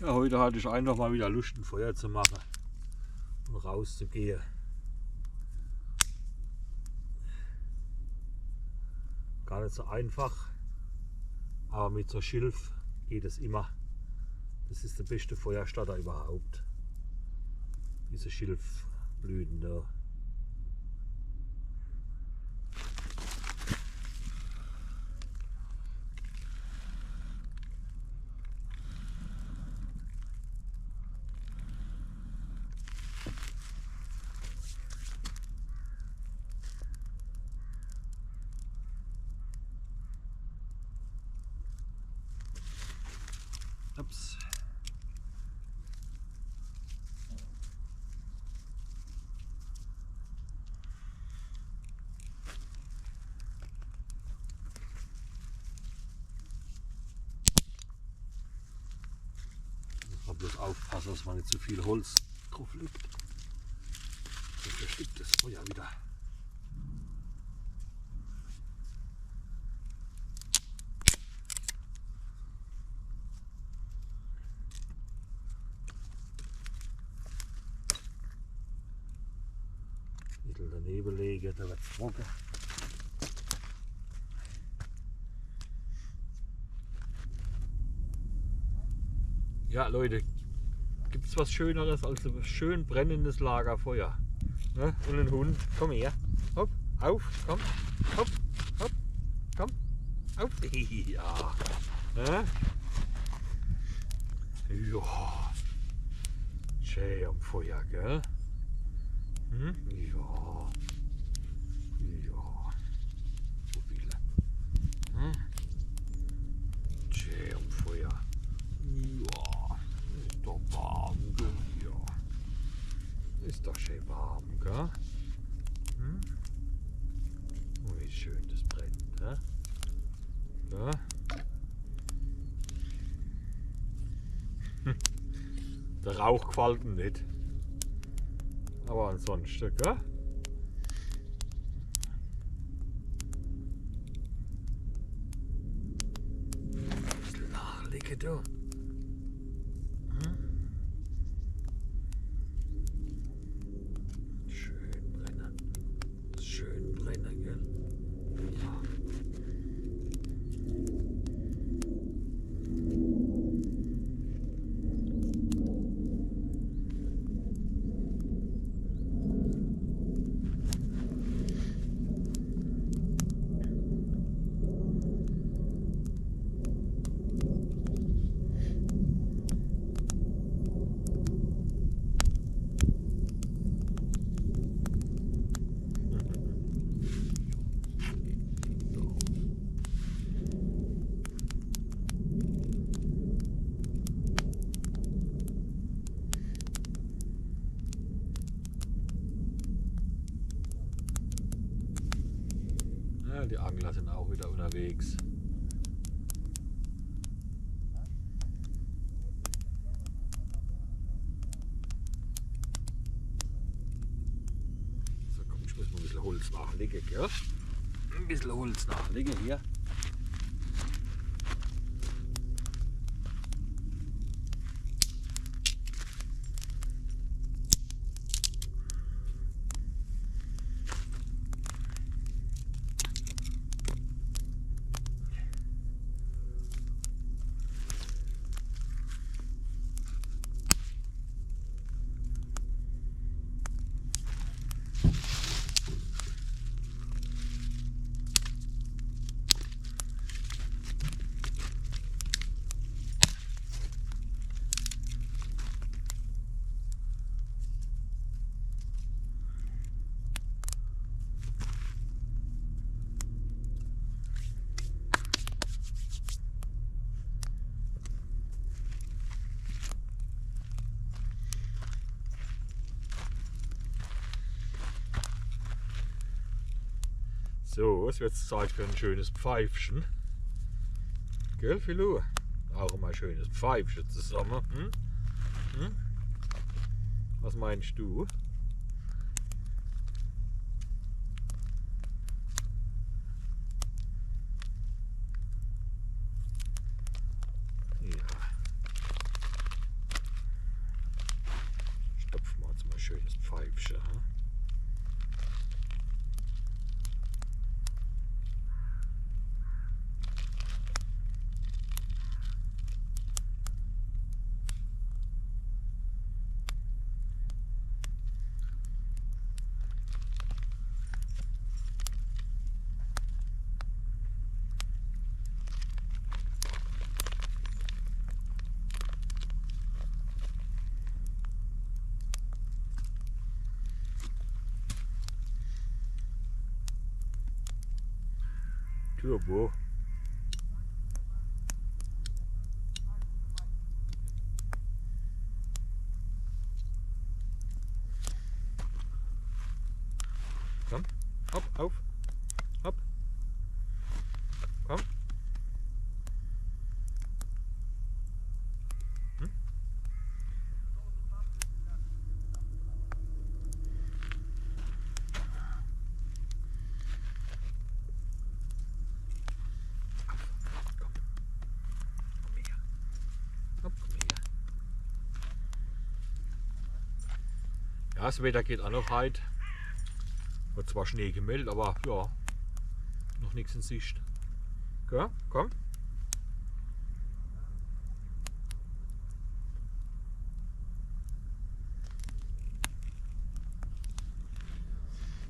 Ja, heute hatte ich einfach mal wieder Lust, ein Feuer zu machen und rauszugehen. Gar nicht so einfach, aber mit so Schilf geht es immer. Das ist der beste Feuerstarter überhaupt. Diese Schilfblüten da. Ups. Muss man bloß aufpassen, dass man nicht zu viel Holz drauf liegt. Sonst verstickt das Feuer wieder. Ein bisschen daneben legen, da wird es trocken. Ja Leute, gibt es was Schöneres als ein schön brennendes Lagerfeuer? Ne? Und ein Hund, komm her, hopp, auf, komm, hopp, hopp, komm, auf, ja, ne? Ja, schön am Feuer, gell? Hm? Ja, ja, so viele, hm? Schön am Feuer, ja, ist doch warm, gell? Ja, ist doch schön warm, gell? Hm? Oh, wie schön das brennt, ne? Ja. Der Rauch gefällt mir nicht. Aber ansonsten, gell? Ein bisschen nachlegen da. Schön brennen. Schön brennen, gell? Ja. Ja, die Angler sind auch wieder unterwegs. So, komm, ich muss mal ein bisschen Holz nachlegen, gell? Ein bisschen Holz nachlegen hier. So, es wird Zeit für ein schönes Pfeifchen. Gell, Philo? Auch mal ein schönes Pfeifchen zusammen. Hm? Hm? Was meinst du? Ja. Turbo. Komm, hopp, auf, hopp, komm. Hm? Komm, komm her. Hopp, komm her. Ja, das Wetter geht auch noch heute. Wird zwar Schnee gemeldet, aber ja, noch nichts in Sicht. Ja, komm.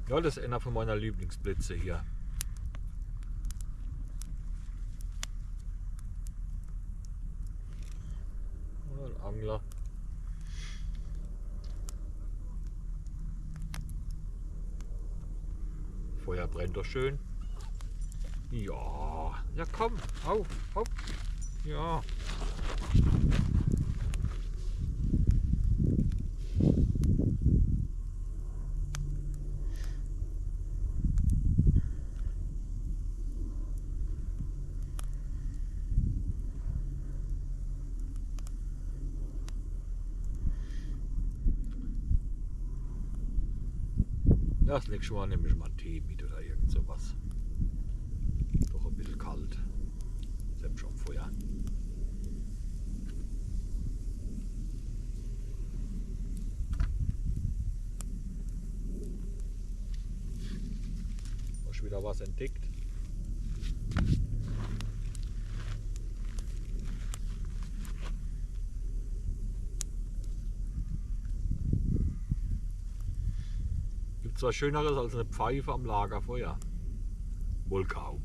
Ja, das ist einer von meiner Lieblingsplätze hier. Ein Angler. Feuer brennt doch schön. Ja, ja komm, auf, hopp. Ja. Ja, das nächste Mal nehme ich mal einen Tee mit oder irgend sowas. Doch ein bisschen kalt. Selbst schon Feuer. Hast du wieder was entdeckt? Gibt es was Schöneres als eine Pfeife am Lagerfeuer? Wohl kaum.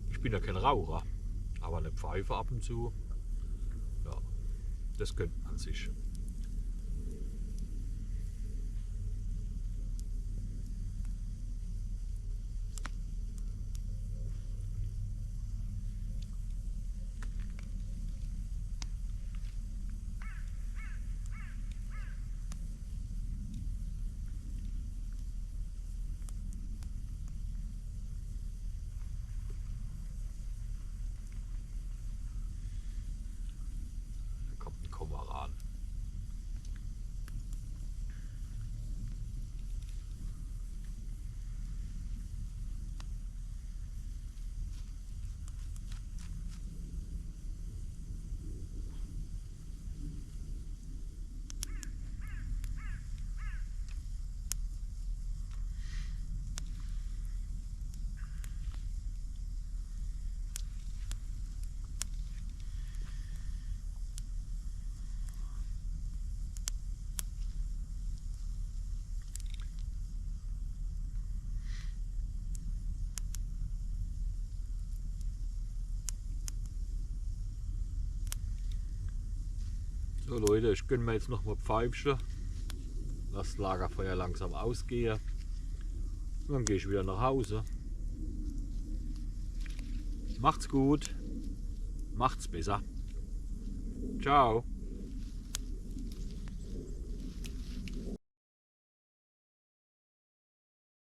Ich bin ja kein Raucher, aber eine Pfeife ab und zu, ja, das könnte man sich. Da kommt ein Kormoran. So Leute, ich gönne mir jetzt noch mal Pfeifchen. Lass das Lagerfeuer langsam ausgehen. Und dann gehe ich wieder nach Hause. Macht's gut. Macht's besser. Ciao.